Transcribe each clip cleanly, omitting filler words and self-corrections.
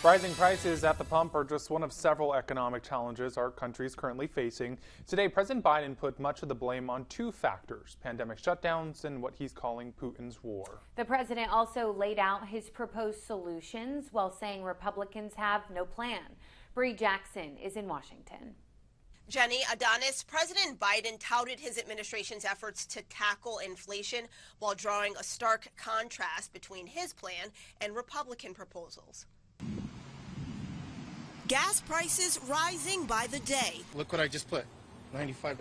Rising prices at the pump are just one of several economic challenges our country is currently facing. Today, President Biden put much of the blame on two factors: pandemic shutdowns and what he's calling Putin's war. The president also laid out his proposed solutions while saying Republicans have no plan. Bree Jackson is in Washington. Jenny, Adonis, President Biden touted his administration's efforts to tackle inflation while drawing a stark contrast between his plan and Republican proposals. Gas prices rising by the day. Look what I just put, $95.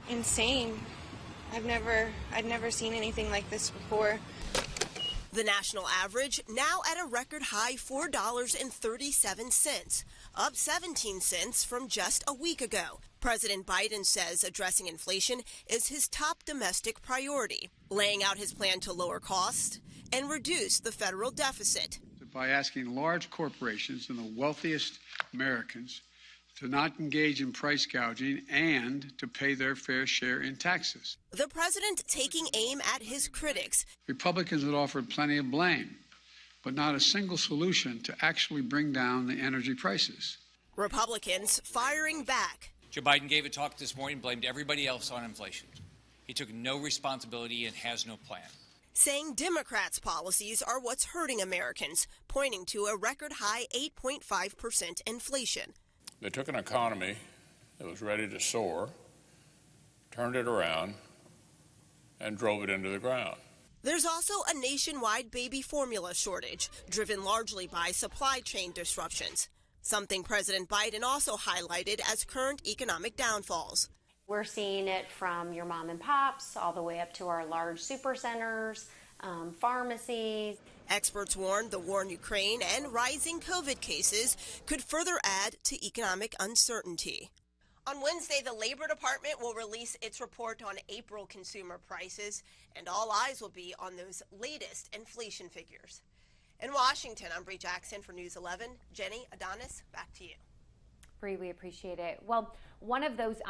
Insane. I'd never seen anything like this before. The national average now at a record high $4.37, up 17 cents from just a week ago. President Biden says addressing inflation is his top domestic priority, laying out his plan to lower costs and reduce the federal deficit. By asking large corporations and the wealthiest Americans to not engage in price gouging and to pay their fair share in taxes. The president taking aim at his critics. Republicans have offered plenty of blame, but not a single solution to actually bring down the energy prices. Republicans firing back. Joe Biden gave a talk this morning, blamed everybody else on inflation. He took no responsibility and has no plan. Saying Democrats' policies are what's hurting Americans, pointing to a record high 8.5% inflation. They took an economy that was ready to soar, turned it around, and drove it into the ground. There's also a nationwide baby formula shortage, driven largely by supply chain disruptions, something President Biden also highlighted as current economic downfalls. We're seeing it from your mom and pops all the way up to our large super centers, pharmacies. Experts warn the war in Ukraine and rising COVID cases could further add to economic uncertainty. On Wednesday, the Labor Department will release its report on April consumer prices, and all eyes will be on those latest inflation figures. In Washington, I'm Bree Jackson for News 11. Jenny, Adonis, back to you. Bree, we appreciate it. Well, one of those